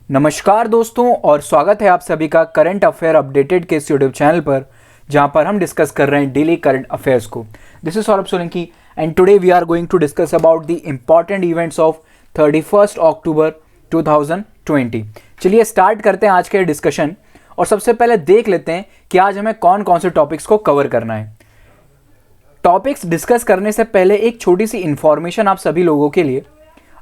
नमस्कार दोस्तों और स्वागत है आप सभी का करंट अफेयर अपडेटेड के इस यूट्यूब चैनल पर, जहां पर हम डिस्कस कर रहे हैं डेली करंट अफेयर्स को। This is Saurabh Solanki and today we are going to discuss about the important events of 31 October 2020। चलिए स्टार्ट करते हैं आज के डिस्कशन और सबसे पहले देख लेते हैं कि आज हमें कौन कौन से टॉपिक्स को कवर करना है। टॉपिक्स डिस्कस करने से पहले एक छोटी सी इंफॉर्मेशन आप सभी लोगों के लिए,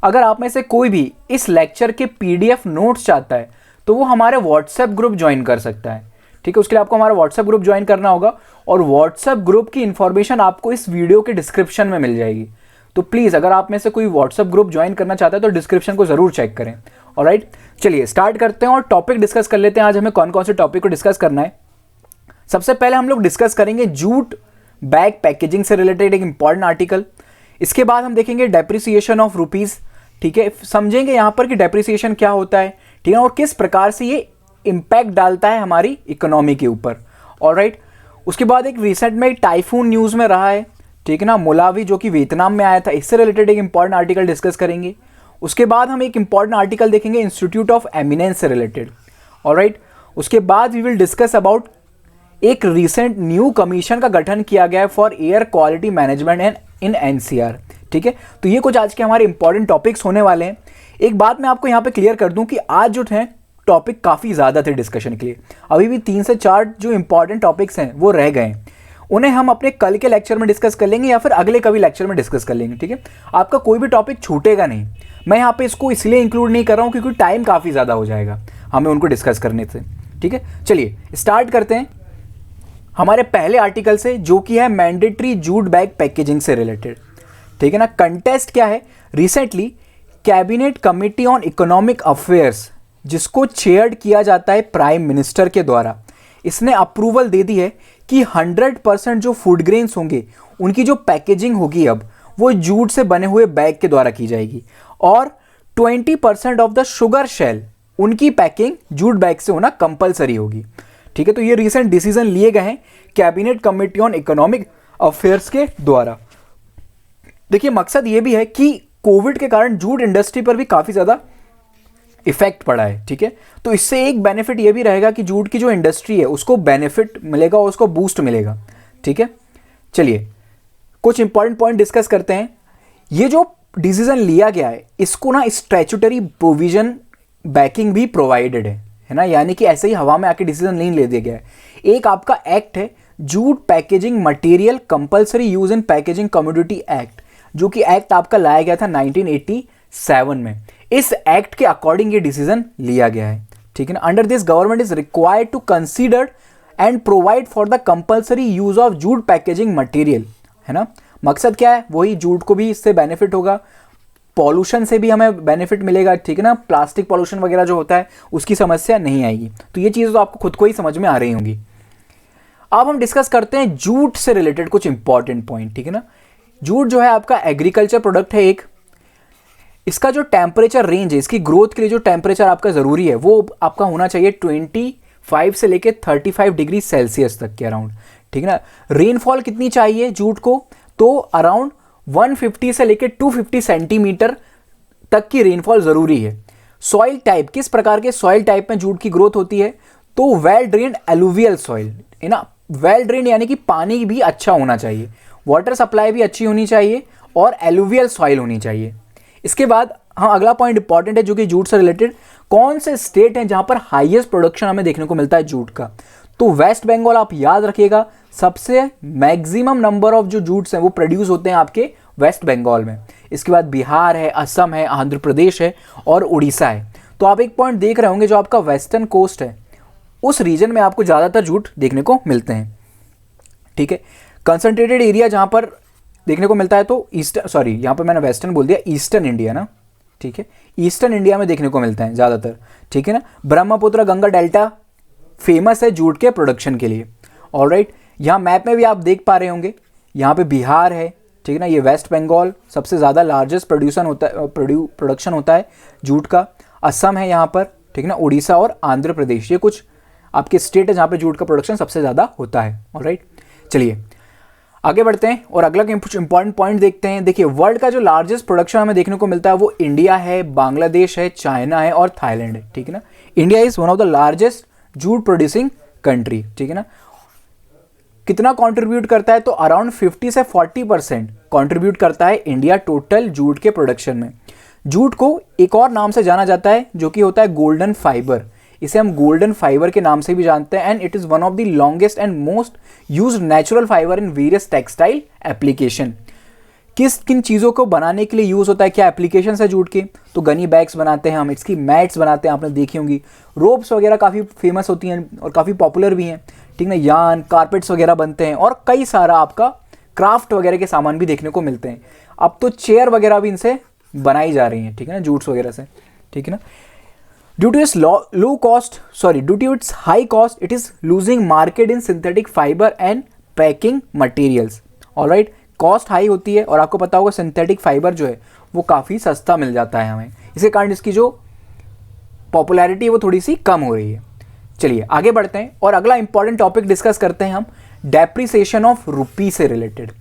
अगर आप में से कोई भी इस लेक्चर के पीडीएफ नोट्स चाहता है तो वो हमारे व्हाट्सएप ग्रुप ज्वाइन कर सकता है। ठीक है, उसके लिए आपको हमारा व्हाट्सएप ग्रुप ज्वाइन करना होगा और व्हाट्सएप ग्रुप की इंफॉर्मेशन आपको इस वीडियो के डिस्क्रिप्शन में मिल जाएगी। तो प्लीज़ अगर आप में से कोई व्हाट्सएप ग्रुप ज्वाइन करना चाहता है तो डिस्क्रिप्शन को ज़रूर चेक करें। ऑलराइट, चलिए स्टार्ट करते हैं और टॉपिक डिस्कस कर लेते हैं। आज हमें कौन कौन से टॉपिक को डिस्कस करना है। सबसे पहले हम लोग डिस्कस करेंगे जूट बैग पैकेजिंग से रिलेटेड एक इंपॉर्टेंट आर्टिकल। इसके बाद हम देखेंगे डेप्रिसिएशन ऑफ रुपीज़। ठीक है, समझेंगे यहाँ पर कि डेप्रिसिएशन क्या होता है, ठीक है, और किस प्रकार से ये इम्पैक्ट डालता है हमारी इकोनॉमी के ऊपर। ऑलराइट, उसके बाद एक रिसेंट में एक टाइफून न्यूज़ में रहा है, ठीक है ना, मोलावी जो कि वियतनाम में आया था, इससे रिलेटेड एक इंपॉर्टेंट आर्टिकल डिस्कस करेंगे। उसके बाद हम एक इंपॉर्टेंट आर्टिकल देखेंगे इंस्टीट्यूट ऑफ एमिनेंस से रिलेटेड। ऑलराइट, उसके बाद वी विल डिस्कस अबाउट एक रिसेंट न्यू कमीशन का गठन किया गया है for air quality management and in NCR. ठीक है, तो ये कुछ आज के हमारे इंपॉर्टेंट टॉपिक्स होने वाले हैं। एक बात मैं आपको यहाँ पे क्लियर कर दूं कि आज जो है टॉपिक काफ़ी ज़्यादा थे डिस्कशन के लिए। अभी भी 3 से 4 जो इंपॉर्टेंट टॉपिक्स हैं वो रह गए हैं। उन्हें हम अपने कल के लेक्चर में डिस्कस कर लेंगे या फिर अगले कभी लेक्चर में डिस्कस कर लेंगे। ठीक है, आपका कोई भी टॉपिक छूटेगा नहीं। मैं यहाँ पे इसको इसलिए इंक्लूड नहीं कर रहा हूँ क्योंकि टाइम काफ़ी ज़्यादा हो जाएगा हमें उनको डिस्कस करने से। ठीक है, चलिए स्टार्ट करते हैं हमारे पहले आर्टिकल से, जो कि है मैंडेटरी जूट बैग पैकेजिंग से रिलेटेड। ठीक है ना, कंटेस्ट क्या है, recently cabinet committee on economic affairs, जिसको चेयर्ड किया जाता है प्राइम मिनिस्टर के द्वारा, इसने अप्रूवल दे दी है कि 100% जो फूड ग्रेन्स होंगे उनकी जो पैकेजिंग होगी अब वो जूट से बने हुए बैग के द्वारा की जाएगी और 20% ऑफ द शुगर शेल उनकी पैकिंग जूट बैग से होना कंपलसरी होगी। ठीक है, तो ये रिसेंट डिसीजन लिए गए हैं cabinet committee on economic affairs के द्वारा। देखिए, मकसद ये भी है कि कोविड के कारण जूट इंडस्ट्री पर भी काफ़ी ज़्यादा इफेक्ट पड़ा है। ठीक है, तो इससे एक बेनिफिट ये भी रहेगा कि जूट की जो इंडस्ट्री है उसको बेनिफिट मिलेगा और उसको बूस्ट मिलेगा। ठीक है, चलिए कुछ इंपॉर्टेंट पॉइंट डिस्कस करते हैं। ये जो डिसीजन लिया गया है इसको ना स्टैट्यूटरी प्रोविजन बैकिंग भी प्रोवाइडेड है ना, यानी कि ऐसे ही हवा में आके डिसीजन नहीं ले दिया गया है। एक आपका एक्ट है jute packaging material compulsory use in packaging commodity act, जो कि एक्ट आपका लाया गया था 1987 में। इस एक्ट के अकॉर्डिंग ये डिसीजन लिया गया है। ठीक है ना, under this government is required to consider and provide for the compulsory use of jute packaging material, है ना। मकसद क्या है, वही जूट को भी इससे बेनिफिट होगा, पॉल्यूशन से भी हमें बेनिफिट मिलेगा। ठीक है ना, प्लास्टिक पॉल्यूशन वगैरह जो होता है उसकी समस्या नहीं आएगी। तो ये चीज़ तो आपको खुद को ही समझ में आ रही होंगी। अब हम डिस्कस करते हैं जूट से रिलेटेड कुछ इंपॉर्टेंट पॉइंट। ठीक है ना, जूट जो है आपका एग्रीकल्चर प्रोडक्ट है एक। इसका जो टेम्परेचर रेंज है, इसकी ग्रोथ के लिए जो टेम्परेचर आपका ज़रूरी है वो आपका होना चाहिए 25 से लेके 35 डिग्री सेल्सियस तक के अराउंड। ठीक है ना, रेनफॉल कितनी चाहिए जूट को, तो अराउंड 150 से लेके 250 सेंटीमीटर तक की रेनफॉल ज़रूरी है। सॉइल टाइप, किस प्रकार के सॉइल टाइप में जूट की ग्रोथ होती है, तो वेल ड्रेन्ड एलुवियल सॉइल, है ना। वेल ड्रेन्ड यानी कि पानी भी अच्छा होना चाहिए, वाटर सप्लाई भी अच्छी होनी चाहिए और एलुवियल सॉइल होनी चाहिए। इसके बाद हाँ, अगला पॉइंट इंपॉर्टेंट है जो कि जूट से रिलेटेड, कौन से स्टेट हैं जहां पर हाईएस्ट प्रोडक्शन हमें देखने को मिलता है जूट का, तो वेस्ट बंगाल आप याद रखिएगा, सबसे मैक्सिमम नंबर ऑफ जो जूट्स हैं वो प्रोड्यूस होते हैं आपके वेस्ट बंगाल में। इसके बाद बिहार है, असम है, आंध्र प्रदेश है और उड़ीसा है। तो आप एक पॉइंट देख रहे होंगे, जो आपका वेस्टर्न कोस्ट है उस रीजन में आपको ज़्यादातर जूट देखने को मिलते हैं। ठीक है, कंसंट्रेटेड एरिया जहाँ पर देखने को मिलता है तो यहाँ पर मैंने वेस्टर्न बोल दिया, ईस्टर्न इंडिया ना। ठीक है, ईस्टर्न इंडिया में देखने को मिलता है ज़्यादातर। ठीक है ना, ब्रह्मपुत्र गंगा डेल्टा फेमस है जूट के प्रोडक्शन के लिए। ऑलराइट, यहाँ मैप में भी आप देख पा रहे होंगे, यहाँ पे बिहार है। ठीक है ना, ये वेस्ट बंगाल सबसे ज़्यादा लार्जेस्ट प्रोडक्शन होता है जूट का। असम है यहाँ पर, ठीक है ना, उड़ीसा और आंध्र प्रदेश, ये कुछ आपके स्टेट है जहाँ पे जूट का प्रोडक्शन सबसे ज़्यादा होता है। ऑलराइट, चलिए आगे बढ़ते हैं और अगला कुछ इंपॉर्टेंट पॉइंट देखते हैं। देखिए, वर्ल्ड का जो लार्जेस्ट प्रोडक्शन हमें देखने को मिलता है वो इंडिया है, बांग्लादेश है, चाइना है और थाईलैंड है, ठीक है ना। India is one of the largest jute producing country, ठीक है ना। कितना कंट्रीब्यूट करता है, तो अराउंड 50 से 40% कंट्रीब्यूट करता है इंडिया टोटल जूट के प्रोडक्शन में। जूट को एक और नाम से जाना जाता है जो कि होता है गोल्डन फाइबर। इसे हम गोल्डन फाइबर के नाम से भी जानते हैं and it is one of the longest and most used natural fibre in various textile application. किन चीज़ों को बनाने के लिए यूज़ होता है, क्या एप्लीकेशन है जूट के, तो गनी बैग्स बनाते हैं हम, इसकी मैट्स बनाते हैं, आपने देखी होंगी। रोप्स वगैरह काफ़ी फेमस होती हैं और काफ़ी पॉपुलर भी हैं, ठीक ना। यान, कारपेट्स वगैरह बनते हैं और कई सारा आपका क्राफ्ट वगैरह के सामान भी देखने को मिलते हैं। अब तो चेयर वगैरह भी इनसे बनाई जा रही हैं, ठीक है ना, जूट्स वगैरह से, ठीक है ना। Due to its high cost it is losing market in synthetic fibre and packing materials. Alright, cost high होती है और आपको पता होगा सिंथेटिक फाइबर जो है वो काफ़ी सस्ता मिल जाता है हमें, इसी कारण इसकी जो पॉपुलैरिटी है वो थोड़ी सी कम हो रही है। चलिए आगे बढ़ते हैं और अगला इंपॉर्टेंट टॉपिक डिस्कस करते हैं हम, डेप्रिसिएशन ऑफ रुपी से रिलेटेड।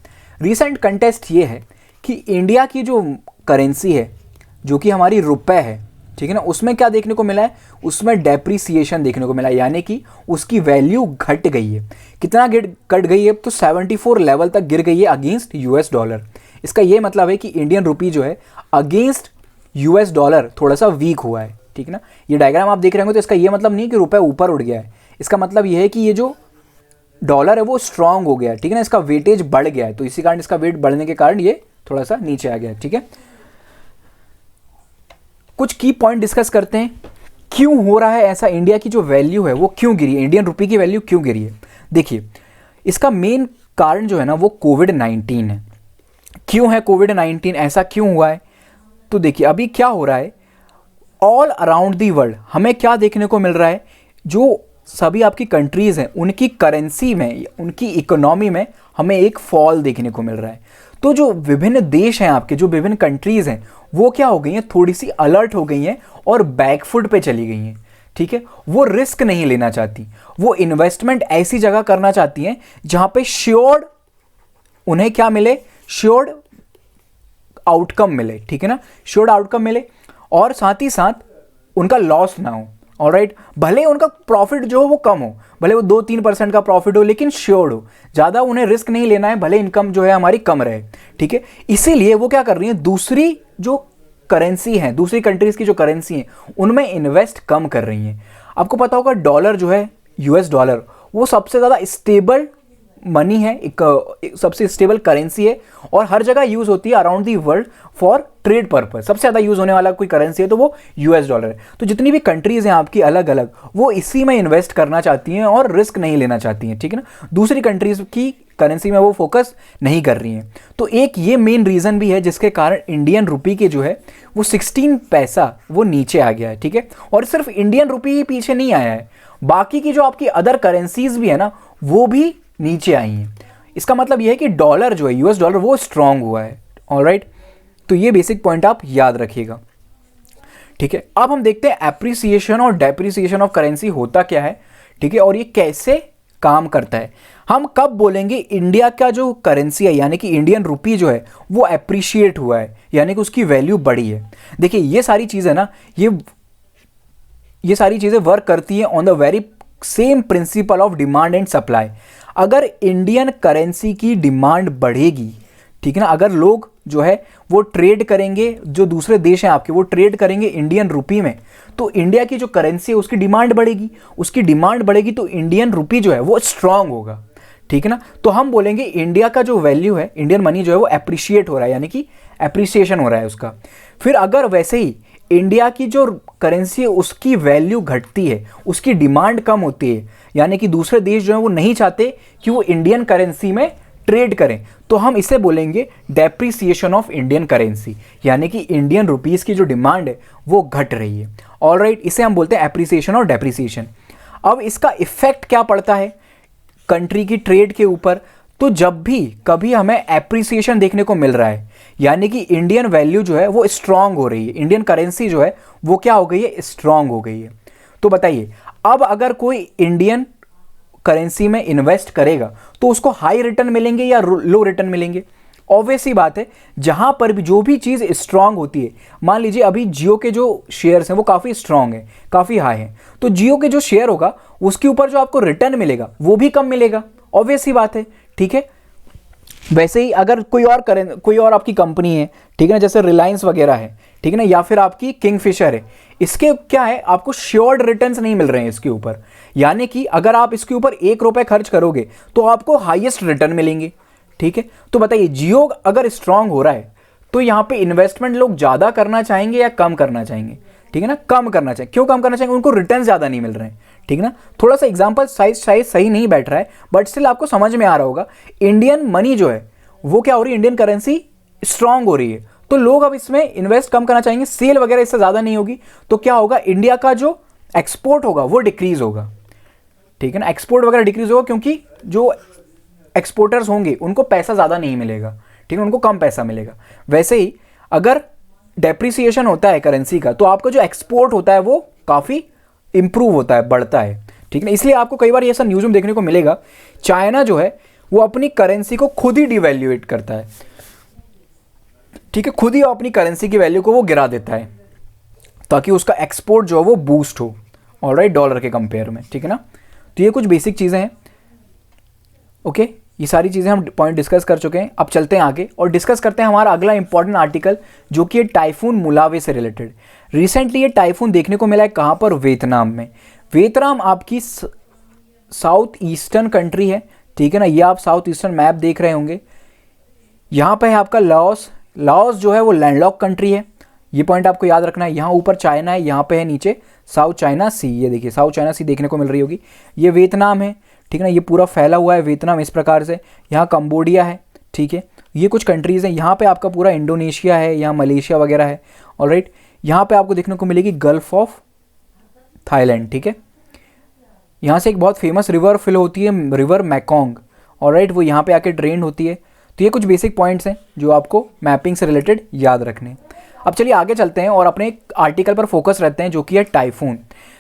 रिसेंट कंटेस्ट ये है कि इंडिया की जो करेंसी है जो कि हमारी रुपए है, ठीक है ना, उसमें क्या देखने को मिला है, उसमें डेप्रिसिएशन देखने को मिला है, यानी कि उसकी वैल्यू घट गई है। कितना घट गई है, तो 74 लेवल तक गिर गई है अगेंस्ट यूएस डॉलर। इसका ये मतलब है कि इंडियन रुपी जो है अगेंस्ट यूएस डॉलर थोड़ा सा वीक हुआ है, ठीक है ना। ये डायग्राम आप देख रहे होंगे तो इसका ये मतलब नहीं कि रुपए ऊपर उठ गया है, इसका मतलब ये है कि ये जो डॉलर है वो स्ट्रांग हो गया है, ठीक है ना, इसका वेटेज बढ़ गया है, तो इसी कारण इसका वेट बढ़ने के कारण ये थोड़ा सा नीचे आ गया है, ठीक है। कुछ की पॉइंट डिस्कस करते हैं, क्यों हो रहा है ऐसा, इंडिया की जो वैल्यू है वो क्यों गिरी है, इंडियन रुपी की वैल्यू क्यों गिरी है। देखिए, इसका मेन कारण जो है ना वो कोविड-19 है। क्यों है कोविड-19, ऐसा क्यों हुआ है, तो देखिए अभी क्या हो रहा है, ऑल अराउंड दी वर्ल्ड हमें क्या देखने को मिल रहा है, जो सभी आपकी कंट्रीज़ हैं उनकी करेंसी में, उनकी इकोनॉमी में हमें एक फॉल देखने को मिल रहा है। तो जो विभिन्न देश हैं आपके, जो विभिन्न कंट्रीज़ हैं वो क्या हो गई हैं, थोड़ी सी अलर्ट हो गई हैं और बैकफुट पे चली गई हैं, ठीक है। वो रिस्क नहीं लेना चाहती, वो इन्वेस्टमेंट ऐसी जगह करना चाहती हैं जहाँ पे श्योर्ड उन्हें क्या मिले, श्योर्ड आउटकम मिले, ठीक है ना, श्योर्ड आउटकम मिले और साथ ही साथ उनका लॉस ना हो। ऑलराइट, भले उनका प्रॉफिट जो हो वो कम हो, भले वो 2-3% का प्रॉफिट हो, लेकिन श्योर्ड हो, ज़्यादा उन्हें रिस्क नहीं लेना है, भले इनकम जो है हमारी कम रहे, ठीक है। इसीलिए वो क्या कर रही है, दूसरी जो करेंसी है, दूसरी कंट्रीज़ की जो करेंसी है उनमें इन्वेस्ट कम कर रही हैं। आपको पता होगा डॉलर जो है, यूएस डॉलर, वो सबसे ज़्यादा स्टेबल मनी है, एक सबसे स्टेबल करेंसी है और हर जगह यूज़ होती है around the world for trade purpose. सबसे ज़्यादा यूज़ होने वाला कोई करेंसी है तो वो यूएस डॉलर है। तो जितनी भी कंट्रीज़ हैं आपकी अलग अलग, वो इसी में इन्वेस्ट करना चाहती हैं और रिस्क नहीं लेना चाहती हैं, ठीक है ना, दूसरी कंट्रीज़ की करेंसी में वो फोकस नहीं कर रही हैं। तो एक ये मेन रीज़न भी है जिसके कारण इंडियन रुपी के जो है वो 16 पैसा वो नीचे आ गया है, ठीक है। और सिर्फ इंडियन रुपी ही पीछे नहीं आया है, बाकी की जो आपकी अदर करेंसीज भी है ना वो भी नीचे आई हैं। इसका मतलब यह है कि डॉलर जो है, यूएस डॉलर, वो स्ट्रांग हुआ है। ऑलराइट, तो ये बेसिक पॉइंट आप याद रखिएगा, ठीक है। अब हम देखते हैं एप्रिसिएशन और डेप्रिसिएशन ऑफ करेंसी होता क्या है, ठीक है, और ये कैसे काम करता है। हम कब बोलेंगे इंडिया का जो करेंसी है यानी कि इंडियन रुपी जो है वो अप्रिशिएट हुआ है, यानी कि उसकी वैल्यू बढ़ी है। देखिए ये सारी चीज़ें ना, ये सारी चीज़ें वर्क करती हैं on the very same principle of demand and supply. अगर इंडियन करेंसी की डिमांड बढ़ेगी, ठीक है ना, अगर लोग जो है वो ट्रेड करेंगे, जो दूसरे देश हैं आपके वो ट्रेड करेंगे इंडियन रुपी में, तो इंडिया की जो करेंसी है उसकी डिमांड बढ़ेगी, उसकी डिमांड बढ़ेगी तो इंडियन रुपी जो है वो स्ट्रांग होगा, ठीक है ना। तो हम बोलेंगे इंडिया का जो वैल्यू है, इंडियन मनी जो है वो एप्रिशिएट हो रहा है, यानी कि एप्रिसिएशन हो रहा है उसका। फिर अगर वैसे ही इंडिया की जो करेंसी है उसकी वैल्यू घटती है, उसकी डिमांड कम होती है, यानी कि दूसरे देश जो है वो नहीं चाहते कि वो इंडियन करेंसी में ट्रेड करें, तो हम इसे बोलेंगे डेप्रिसिएशन ऑफ इंडियन करेंसी, यानी कि इंडियन रुपीस की जो डिमांड है वो घट रही है। ऑलराइट, इसे हम बोलते हैं एप्रिसिएशन और डेप्रिसिएशन। अब इसका इफेक्ट क्या पड़ता है कंट्री की ट्रेड के ऊपर, तो जब भी कभी हमें एप्रिसिएशन देखने को मिल रहा है, यानी कि इंडियन वैल्यू जो है वो स्ट्रांग हो रही है, इंडियन करेंसी जो है वो क्या हो गई है, स्ट्रांग हो गई है। तो बताइए, अब अगर कोई इंडियन करेंसी में इन्वेस्ट करेगा तो उसको हाई रिटर्न मिलेंगे या लो रिटर्न मिलेंगे? ऑब्वियस ही बात है, जहां पर भी जो भी चीज़ स्ट्रांग होती है, मान लीजिए अभी जियो के जो शेयर्स हैं वो काफ़ी स्ट्रांग है, काफ़ी हाई हैं, तो जियो के जो शेयर होगा उसके ऊपर जो आपको रिटर्न मिलेगा वो भी कम मिलेगा। ऑब्वियस ही बात है, ठीक है। वैसे ही अगर कोई और आपकी कंपनी है, ठीक है ना, जैसे रिलायंस वगैरह है, ठीक है ना, या फिर आपकी किंगफिशर है, इसके क्या है, आपको श्योर्ड रिटर्न्स नहीं मिल रहे हैं इसके ऊपर। यानी कि अगर आप इसके ऊपर 1 रुपये खर्च करोगे तो आपको हाईएस्ट रिटर्न मिलेंगे, ठीक है। तो बताइए, जियो अगर स्ट्रांग हो रहा है तो यहाँ पे इन्वेस्टमेंट लोग ज़्यादा करना चाहेंगे या कम करना चाहेंगे? ठीक है ना, कम करना चाहिए। क्यों कम करना चाहेंगे? उनको रिटर्न ज़्यादा नहीं मिल रहे हैं, ठीक है ना। थोड़ा सा एग्जाम्पल शायद सही नहीं बैठ रहा है, बट स्टिल आपको समझ में आ रहा होगा। इंडियन मनी जो है वो क्या हो रही है, इंडियन करेंसी स्ट्रांग हो रही है, तो लोग अब इसमें इन्वेस्ट कम करना चाहेंगे, सेल वगैरह इससे ज़्यादा नहीं होगी, तो क्या होगा, इंडिया का जो एक्सपोर्ट होगा वो डिक्रीज होगा, ठीक है ना। एक्सपोर्ट वगैरह डिक्रीज होगा क्योंकि जो एक्सपोर्टर्स होंगे उनको पैसा ज़्यादा नहीं मिलेगा, ठीक है, उनको कम पैसा मिलेगा। वैसे ही अगर डेप्रिसिएशन होता है करेंसी का तो आपका जो एक्सपोर्ट होता है वो काफ़ी इंप्रूव होता है, बढ़ता है, ठीक है ना। इसलिए आपको कई बार ऐसा न्यूज़ में देखने को मिलेगा, चाइना जो है वो अपनी करेंसी को खुद ही डिवैल्यूएट करता है, ठीक है, खुद ही अपनी करेंसी की वैल्यू को वो गिरा देता है ताकि उसका एक्सपोर्ट जो है वो बूस्ट हो, ऑलराइट, डॉलर के कंपेयर में, ठीक है ना। तो ये कुछ बेसिक चीज़ें हैं, ओके। ये सारी चीज़ें हम पॉइंट डिस्कस कर चुके हैं। अब चलते हैं आगे और डिस्कस करते हैं हमारा अगला इंपॉर्टेंट आर्टिकल, जो कि है टाइफून मुलावे से रिलेटेड। रिसेंटली ये टाइफून देखने को मिला है कहाँ पर, वियतनाम में। वियतनाम आपकी साउथ ईस्टर्न कंट्री है, ठीक है ना। ये आप साउथ ईस्टर्न मैप देख रहे होंगे, यहाँ पे है आपका लाओस। लाओस जो है वो लैंडलॉक कंट्री है, ये पॉइंट आपको याद रखना है। यहाँ ऊपर चाइना है, यहाँ पे है नीचे साउथ चाइना सी, ये देखिए साउथ चाइना सी देखने को मिल रही होगी। ये वियतनाम है, ठीक है ना, ये पूरा फैला हुआ है वियतनाम इस प्रकार से। यहाँ कंबोडिया है, ठीक है, ये कुछ कंट्रीज़ हैं। यहाँ पे आपका पूरा इंडोनेशिया है, यहाँ मलेशिया वगैरह है, ऑलराइट। यहाँ पे आपको देखने को मिलेगी गल्फ ऑफ थाईलैंड, ठीक है। यहाँ से एक बहुत फेमस रिवर फिल होती है, रिवर मैकोंग, ऑलराइट, वो यहाँ पे आके ड्रेन होती है। तो ये कुछ बेसिक पॉइंट्स हैं जो आपको मैपिंग से रिलेटेड याद रखने हैं। अब चलिए आगे चलते हैं और अपने आर्टिकल पर फोकस रहते हैं, जो कि है टाइफून।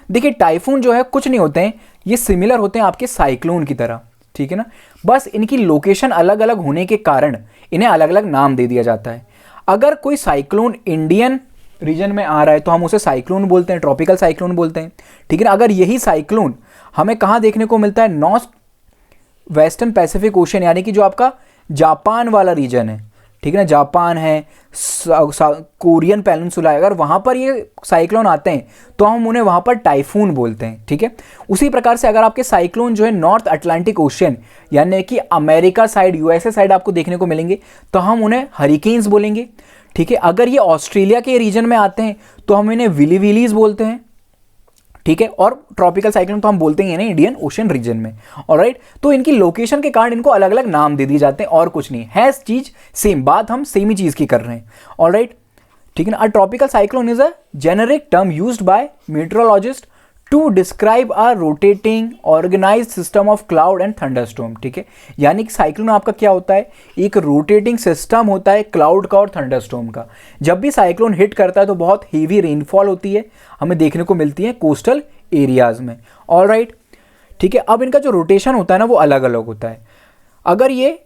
देखिए टाइफून जो है कुछ नहीं होते हैं, ये सिमिलर होते हैं आपके साइक्लोन की तरह, ठीक है ना। बस इनकी लोकेशन अलग अलग होने के कारण इन्हें अलग अलग नाम दे दिया जाता है। अगर कोई साइक्लोन इंडियन रीजन में आ रहा है तो हम उसे साइक्लोन बोलते हैं, ट्रॉपिकल साइक्लोन बोलते हैं, ठीक है ना। अगर यही साइक्लोन हमें कहाँ देखने को मिलता है, नॉर्थ वेस्टर्न पैसिफिक ओशन, यानी कि जो आपका जापान वाला रीजन है, ठीक है ना, जापान है, कोरियन पेनिनसुला है, अगर वहाँ पर ये साइक्लोन आते हैं तो हम उन्हें वहाँ पर टाइफून बोलते हैं, ठीक है। उसी प्रकार से अगर आपके साइक्लोन जो है नॉर्थ अटलांटिक ओशन यानी कि अमेरिका साइड, यूएसए साइड आपको देखने को मिलेंगे तो हम उन्हें हरिकेन्स बोलेंगे, ठीक है। अगर ये ऑस्ट्रेलिया के रीजन में आते हैं तो हम इन्हें विली विलीज बोलते हैं, ठीक है। और ट्रॉपिकल साइक्लोन तो हम बोलते ही हैं ना इंडियन ओशन रीजन में, ऑलराइट। तो इनकी लोकेशन के कारण इनको अलग अलग नाम दे दिए जाते हैं और कुछ नहीं है, चीज सेम, बात हम सेम ही चीज की कर रहे हैं, ऑलराइट, ठीक है ना। A tropical cyclone is a generic term used by meteorologist to describe a rotating organised system of cloud and thunderstorm, ठीक है। यानी कि साइक्लोन आपका क्या होता है, एक रोटेटिंग सिस्टम होता है क्लाउड का और थंडरस्टॉर्म का। जब भी साइक्लोन हिट करता है तो बहुत हेवी रेनफॉल होती है, हमें देखने को मिलती है कोस्टल एरियाज में, ऑलराइट, ठीक है। अब इनका जो रोटेशन होता है ना वो अलग अलग होता है। अगर ये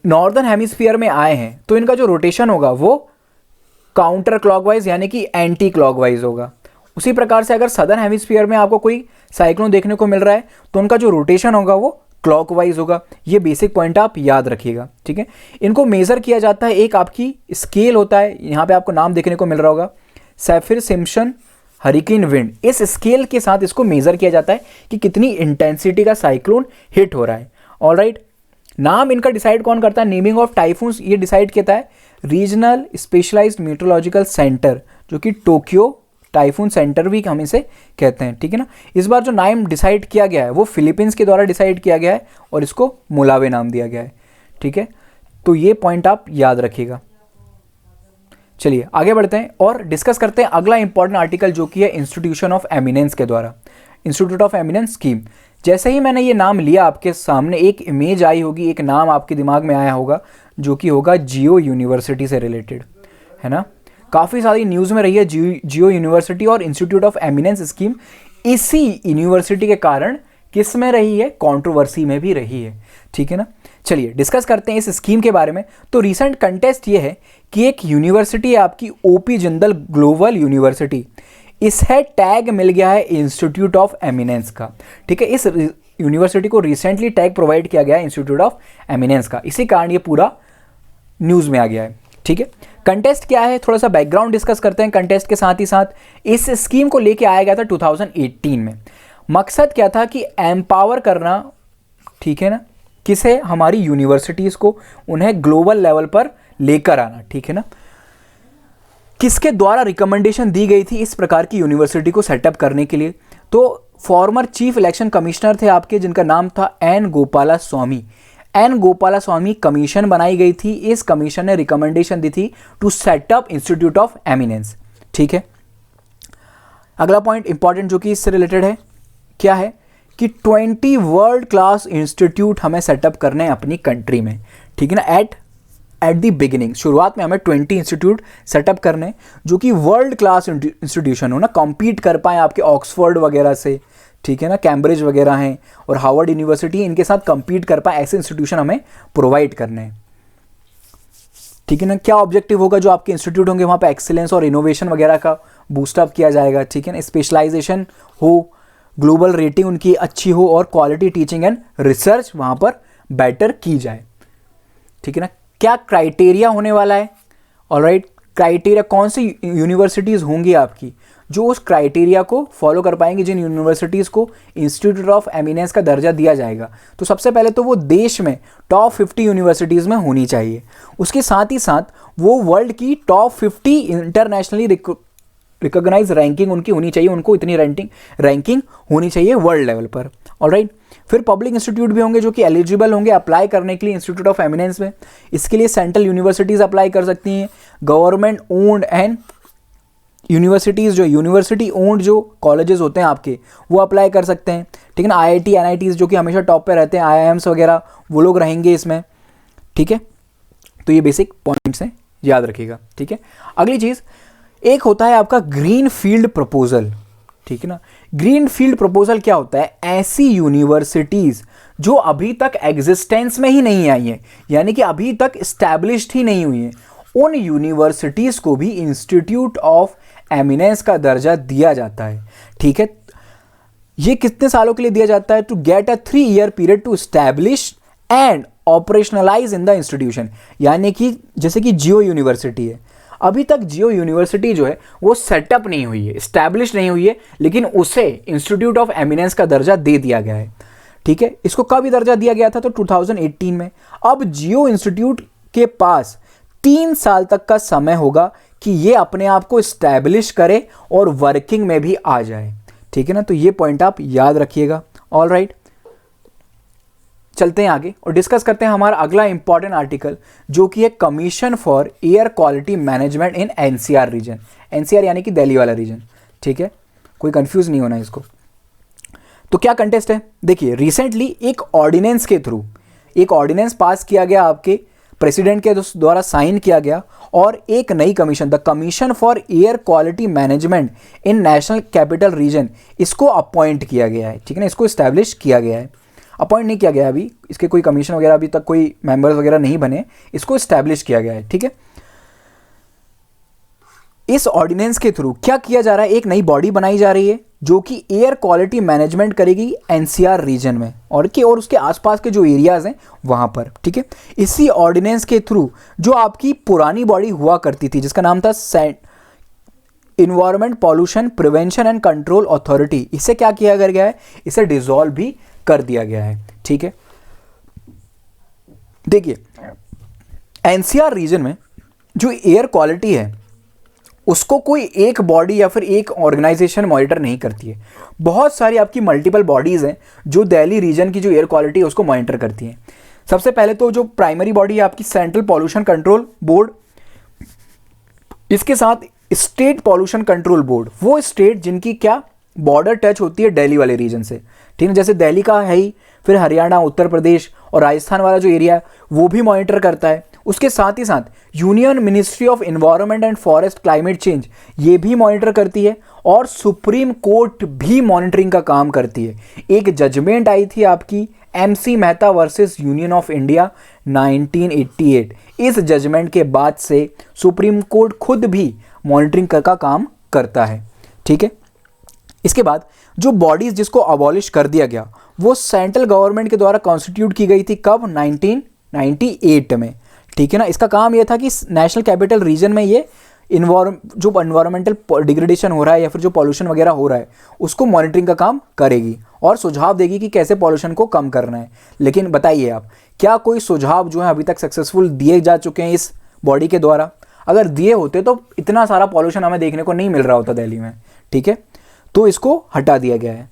नॉर्दर्न हेमिस्फीयर में आए हैं तो इनका जो रोटेशन होगा वो काउंटर क्लॉकवाइज यानी कि एंटी क्लॉकवाइज होगा। उसी प्रकार से अगर सदर्न हेमिस्फीयर में आपको कोई साइक्लोन देखने को मिल रहा है तो उनका जो रोटेशन होगा वो क्लॉकवाइज होगा। ये बेसिक पॉइंट आप याद रखिएगा, ठीक है। इनको मेजर किया जाता है, एक आपकी स्केल होता है, यहाँ पे आपको नाम देखने को मिल रहा होगा, सैफिर सिम्पसन हरिकेन विंड। इस स्केल के साथ इसको मेजर किया जाता है कि कितनी इंटेंसिटी का साइक्लोन हिट हो रहा है, ऑलराइट। नाम इनका डिसाइड कौन करता है, नेमिंग ऑफ टाइफून्स ये डिसाइड किया है रीजनल स्पेशलाइज्ड मीटरोलॉजिकल सेंटर, जो कि टोक्यो टाइफून सेंटर भी हम इसे कहते हैं, ठीक है ना। इस बार जो नाम डिसाइड किया गया है वो फिलीपींस के द्वारा डिसाइड किया गया है और इसको मुलावे नाम दिया गया है, ठीक है। तो ये पॉइंट आप याद रखिएगा। चलिए आगे बढ़ते हैं और डिस्कस करते हैं अगला इंपॉर्टेंट आर्टिकल, जो कि है इंस्टीट्यूशन ऑफ एमिनेंस के द्वारा, इंस्टीट्यूट ऑफ एमिनेंस स्कीम। जैसे ही मैंने ये नाम लिया आपके सामने एक इमेज आई होगी, एक नाम आपके दिमाग में आया होगा, जो कि होगा जियो यूनिवर्सिटी से रिलेटेड, है ना। काफ़ी सारी न्यूज़ में रही है जियो यूनिवर्सिटी और इंस्टीट्यूट ऑफ एमिनेंस स्कीम। इसी यूनिवर्सिटी के कारण किस में रही है, कंट्रोवर्सी में भी रही है, ठीक है ना। चलिए डिस्कस करते हैं इस स्कीम के बारे में। तो रीसेंट कंटेस्ट ये है कि एक यूनिवर्सिटी है आपकी ओपी जिंदल ग्लोबल यूनिवर्सिटी, इसे टैग मिल गया है इंस्टीट्यूट ऑफ एमिनेंस का, ठीक है। इस यूनिवर्सिटी को रिसेंटली टैग प्रोवाइड किया गया है इंस्टीट्यूट ऑफ एमिनेंस का, इसी कारण ये पूरा न्यूज़ में आ गया है, ठीक है। कंटेस्ट क्या है, थोड़ा सा बैकग्राउंड डिस्कस करते हैं कंटेस्ट के साथ ही साथ। इस स्कीम को लेके आया गया था 2018 में। मकसद क्या था कि एम्पावर करना, ठीक है ना, किसे, हमारी यूनिवर्सिटीज़ को, उन्हें ग्लोबल लेवल पर लेकर आना, ठीक है ना। किसके द्वारा रिकमेंडेशन दी गई थी इस प्रकार की यूनिवर्सिटी को सेटअप करने के लिए? तो फॉर्मर चीफ इलेक्शन कमिश्नर थे आपके, जिनका नाम था N Gopala Swami. N Gopala Swami commission बनाई गई थी। इस कमीशन ने रिकमेंडेशन दी थी to set up institute of eminence, ठीक है। अगला पॉइंट इंपॉर्टेंट जो कि इससे रिलेटेड है, क्या है कि 20 वर्ल्ड क्लास इंस्टीट्यूट हमें सेटअप करने हैं अपनी कंट्री में, ठीक है ना। एट दी बिगिनिंग, शुरुआत में हमें 20 इंस्टीट्यूट सेटअप करने जो कि वर्ल्ड क्लास इंस्टीट्यूशन हो ना, कॉम्पीट कर पाएँ आपके ऑक्सफोर्ड वगैरह से, ठीक है ना, कैम्ब्रिज वगैरह हैं और हार्वर्ड यूनिवर्सिटी, इनके साथ कम्पीट कर पाए ऐसे इंस्टीट्यूशन हमें प्रोवाइड करने हैं, ठीक है ना। क्या ऑब्जेक्टिव होगा जो आपके इंस्टीट्यूट होंगे वहाँ पे, एक्सीलेंस और इनोवेशन वगैरह का बूस्टअप किया जाएगा, ठीक है ना। स्पेशलाइजेशन हो, ग्लोबल रेटिंग उनकी अच्छी हो और क्वालिटी टीचिंग एंड रिसर्च वहाँ पर बेटर की जाए, ठीक है ना। क्या क्राइटेरिया होने वाला है, ऑलराइट, क्राइटेरिया कौन सी यूनिवर्सिटीज़ होंगी आपकी जो उस क्राइटेरिया को फॉलो कर पाएंगे, जिन यूनिवर्सिटीज़ को इंस्टीट्यूट ऑफ एमिनेंस का दर्जा दिया जाएगा। तो सबसे पहले तो वो देश में टॉप 50 यूनिवर्सिटीज़ में होनी चाहिए, उसके साथ ही साथ वो वर्ल्ड की टॉप 50 इंटरनेशनली रिकॉग्नाइज रैंकिंग उनकी होनी चाहिए, उनको इतनी रैंकिंग होनी चाहिए वर्ल्ड लेवल पर, ऑलराइट। फिर पब्लिक इंस्टीट्यूट भी होंगे जो कि एलिजिबल होंगे अप्लाई करने के लिए इंस्टीट्यूट ऑफ एमिनेंस में। इसके लिए सेंट्रल यूनिवर्सिटीज़ अप्लाई कर सकती हैं, गवर्नमेंट ओन्ड एंड यूनिवर्सिटीज़, जो यूनिवर्सिटी ओन्ड जो कॉलेजेस होते हैं आपके, वो अप्लाई कर सकते हैं, ठीक है ना। IIT NITs जो कि हमेशा टॉप पे रहते हैं, IIMs वगैरह, वो लोग रहेंगे इसमें, ठीक है। तो ये बेसिक पॉइंट्स हैं, याद रखिएगा, ठीक है। अगली चीज़, एक होता है आपका ग्रीन फील्ड प्रपोजल, ठीक है ना। ग्रीन फील्ड प्रपोजल क्या होता है, ऐसी यूनिवर्सिटीज़ जो अभी तक एग्जिस्टेंस में ही नहीं आई हैं, यानी कि अभी तक इस्टेब्लिश्ड ही नहीं हुई हैं, उन यूनिवर्सिटीज़ को भी इंस्टीट्यूट ऑफ एमिनेंस का दर्जा दिया जाता है, ठीक है। ये कितने सालों के लिए दिया जाता है? To get a 3 year period to establish and operationalise in the institution, यानी कि जैसे कि जियो यूनिवर्सिटी है, अभी तक जियो यूनिवर्सिटी जो है वो सेटअप नहीं हुई है, इस्टेब्लिश नहीं हुई है, लेकिन उसे इंस्टीट्यूट ऑफ एमिनेंस का दर्जा दे दिया गया है, ठीक है। इसको कब दर्जा दिया गया था? तो 2018 में। अब जियो इंस्टीट्यूट के पास 3 साल तक का समय होगा कि ये अपने आप को इस्टेब्लिश करे और वर्किंग में भी आ जाए, ठीक है ना। तो ये पॉइंट आप याद रखिएगा, ऑल राइट। चलते हैं आगे और डिस्कस करते हैं हमारा अगला इंपॉर्टेंट आर्टिकल, जो कि है commission for air quality management in NCR region. NCR यानी कि दिल्ली वाला रीजन, ठीक है, कोई कंफ्यूज नहीं होना इसको। तो क्या कंटेस्ट है, देखिए रिसेंटली एक ऑर्डिनेंस के थ्रू एक ऑर्डिनेंस पास किया गया, आपके प्रेसिडेंट के द्वारा साइन किया गया, और एक नई commission, the commission for air quality management in national capital region, इसको अपॉइंट किया गया है, ठीक है ना। इसको इस्टेब्लिश किया गया है, अपॉइंट नहीं किया गया अभी, इसके कोई कमीशन वगैरह अभी तक कोई मेंबर्स वगैरह नहीं बने, इसको इस्टेब्लिश किया गया है, ठीक है। इस ऑर्डिनेंस के थ्रू क्या किया जा रहा है, एक नई बॉडी बनाई जा रही है जो कि एयर क्वालिटी मैनेजमेंट करेगी NCR रीजन में और उसके आसपास के जो एरियाज हैं वहां पर, ठीक है। इसी ऑर्डिनेंस के थ्रू जो आपकी पुरानी बॉडी हुआ करती थी जिसका नाम था environment pollution prevention and control authority, इसे क्या किया गया है, इसे डिसॉल्व भी कर दिया गया है, ठीक है। देखिए NCR रीजन में जो एयर क्वालिटी है उसको कोई एक बॉडी या फिर एक ऑर्गेनाइजेशन मॉनिटर नहीं करती है, बहुत सारी आपकी मल्टीपल बॉडीज हैं जो दिल्ली रीजन की जो एयर क्वालिटी है उसको मॉनिटर करती हैं। सबसे पहले तो जो प्राइमरी बॉडी है आपकी सेंट्रल पॉल्यूशन कंट्रोल बोर्ड, इसके साथ स्टेट पॉल्यूशन कंट्रोल बोर्ड, वो स्टेट जिनकी क्या बॉर्डर टच होती है दिल्ली वाले रीजन से, ठीक है। जैसे दिल्ली का है ही, फिर हरियाणा, उत्तर प्रदेश और राजस्थान वाला जो एरिया है वो भी मॉनिटर करता है। उसके साथ ही साथ union ministry of environment and forest climate change ये भी मॉनिटर करती है और सुप्रीम कोर्ट भी मॉनिटरिंग का काम करती है। एक जजमेंट आई थी आपकी MC Mehta versus union of India 1988। इस जजमेंट के बाद से सुप्रीम कोर्ट खुद भी मॉनिटरिंग का काम करता है, ठीक है। इसके बाद जो बॉडीज जिसको अबॉलिश कर दिया गया वो सेंट्रल गवर्नमेंट के द्वारा कॉन्स्टिट्यूट की गई थी, कब? 1998 में, ठीक है ना। इसका काम यह था कि नेशनल कैपिटल रीजन में ये जो एनवायरमेंटल डिग्रेडेशन हो रहा है या फिर जो पॉल्यूशन वगैरह हो रहा है उसको मॉनिटरिंग का काम करेगी और सुझाव देगी कि कैसे पॉल्यूशन को कम करना है। लेकिन बताइए आप, क्या कोई सुझाव जो है अभी तक सक्सेसफुल दिए जा चुके हैं इस बॉडी के द्वारा? अगर दिए होते तो इतना सारा पॉल्यूशन हमें देखने को नहीं मिल रहा होता दिल्ली में, ठीक है। तो इसको हटा दिया गया है।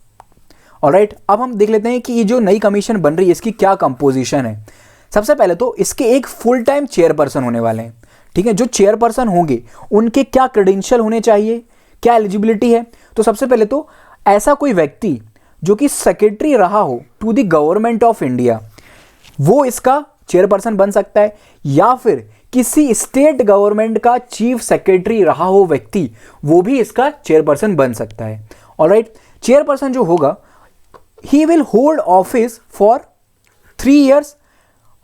ऑलराइट, अब हम देख लेते हैं कि ये जो नई कमीशन बन रही है इसकी क्या कंपोजिशन है। सबसे पहले तो इसके एक फुल टाइम चेयरपर्सन होने वाले हैं, ठीक है। जो चेयरपर्सन होंगे उनके क्या क्रेडेंशियल होने चाहिए, क्या एलिजिबिलिटी है? तो सबसे पहले तो ऐसा कोई व्यक्ति जो कि सेक्रेटरी रहा हो to the government of India वो इसका चेयरपर्सन बन सकता है, या फिर किसी स्टेट गवर्नमेंट का चीफ सेक्रेटरी रहा हो व्यक्ति वो भी इसका चेयरपर्सन बन सकता है। ऑलराइट, चेयरपर्सन जो होगा he will hold office for 3 years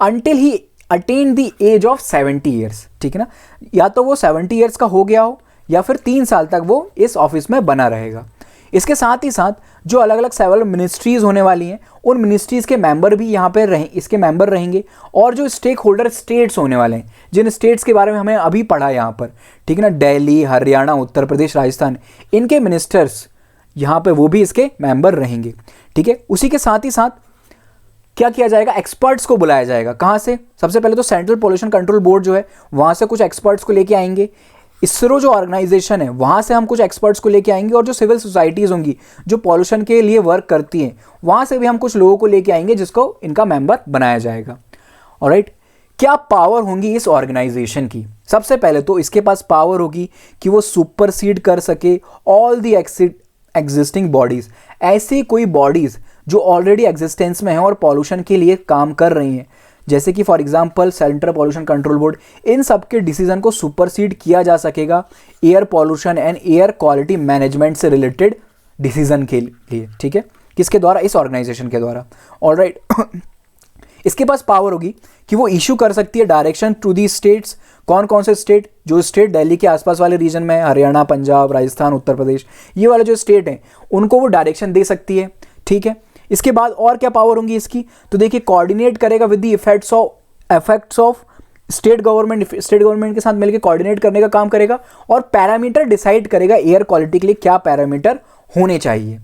until he attain the age of 70 years, ठीक है ना। या तो वो 70 years का हो गया हो या फिर 3 साल तक वो इस ऑफिस में बना रहेगा। इसके साथ ही साथ जो अलग अलग सेवरल मिनिस्ट्रीज होने वाली हैं उन मिनिस्ट्रीज के मेंबर भी यहाँ पे इसके मेंबर रहेंगे, और जो स्टेक होल्डर स्टेट्स होने वाले हैं जिन स्टेट्स के बारे में हमें अभी पढ़ा है यहाँ पर, ठीक है ना, दिल्ली, हरियाणा, उत्तर प्रदेश, राजस्थान, इनके मिनिस्टर्स यहाँ पे वो भी इसके मेंबर रहेंगे, ठीक है। उसी के साथ ही साथ क्या किया जाएगा, एक्सपर्ट्स को बुलाया जाएगा। कहाँ से? सबसे पहले तो सेंट्रल पोल्यूशन कंट्रोल बोर्ड जो है वहाँ से कुछ एक्सपर्ट्स को लेके आएंगे। इसरो जो ऑर्गेनाइजेशन है वहाँ से हम कुछ एक्सपर्ट्स को लेके आएंगे, और जो सिविल सोसाइटीज़ होंगी जो पॉल्यूशन के लिए वर्क करती हैं वहाँ से भी हम कुछ लोगों को लेके आएंगे जिसको इनका मेंबर बनाया जाएगा। ऑलराइट, क्या पावर होंगी इस ऑर्गेनाइजेशन की? सबसे पहले तो इसके पास पावर होगी कि वो सुपरसीड कर सके ऑल दी एग्जिस्टिंग बॉडीज़। ऐसी कोई बॉडीज़ जो ऑलरेडी एग्जिस्टेंस में है और पॉल्यूशन के लिए काम कर रही हैं, जैसे कि for example central pollution control board, इन सब के डिसीजन को सुपरसीड किया जा सकेगा air pollution and air quality management से रिलेटेड डिसीजन के लिए, ठीक है। किसके द्वारा? इस ऑर्गेनाइजेशन के द्वारा। ऑलराइट, इसके पास पावर होगी कि वो इशू कर सकती है डायरेक्शन टू दी स्टेट्स। कौन कौन से स्टेट? जो स्टेट दिल्ली के आसपास वाले रीजन में, हरियाणा, पंजाब, राजस्थान, उत्तर प्रदेश, ये वाले जो स्टेट हैं उनको वो डायरेक्शन दे सकती है, ठीक है। इसके बाद और क्या पावर होंगी इसकी? तो देखिए, कोऑर्डिनेट करेगा with the effects of state government के साथ मिलकर कोऑर्डिनेट करने का काम करेगा, और पैरामीटर डिसाइड करेगा एयर क्वालिटी के लिए क्या पैरामीटर होने चाहिए।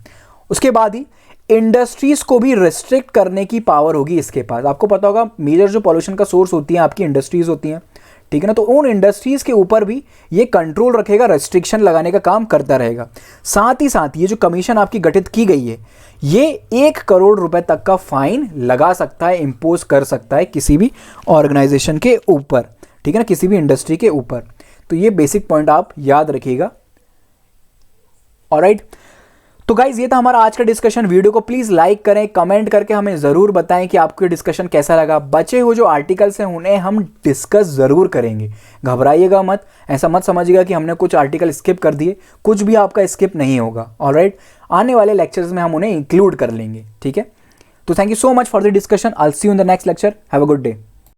उसके बाद ही इंडस्ट्रीज को भी रिस्ट्रिक्ट करने की पावर होगी इसके पास। आपको पता होगा मेजर जो पॉल्यूशन का सोर्स होती हैं आपकी इंडस्ट्रीज होती हैं, ठीक है ना। तो उन इंडस्ट्रीज के ऊपर भी ये कंट्रोल रखेगा, रेस्ट्रिक्शन लगाने का काम करता रहेगा। साथ ही साथ ये जो कमीशन आपकी गठित की गई है ये 1 करोड़ रुपए तक का फाइन लगा सकता है, इम्पोज कर सकता है किसी भी ऑर्गेनाइजेशन के ऊपर, ठीक है ना, किसी भी इंडस्ट्री के ऊपर। तो ये बेसिक पॉइंट आप याद रखिएगा। ऑलराइट, तो गाइज ये था हमारा आज का डिस्कशन। वीडियो को प्लीज़ लाइक करें, कमेंट करके हमें ज़रूर बताएं कि आपको डिस्कशन कैसा लगा। बचे हुए जो आर्टिकल्स हैं उन्हें हम डिस्कस ज़रूर करेंगे, घबराइएगा मत, ऐसा मत समझिएगा कि हमने कुछ आर्टिकल स्किप कर दिए, कुछ भी आपका स्किप नहीं होगा। ऑलराइट, आने वाले लेक्चर्स में हम उन्हें इंक्लूड कर लेंगे, ठीक है। तो thank you so much for the discussion. I will see you in the next lecture. Have a good day.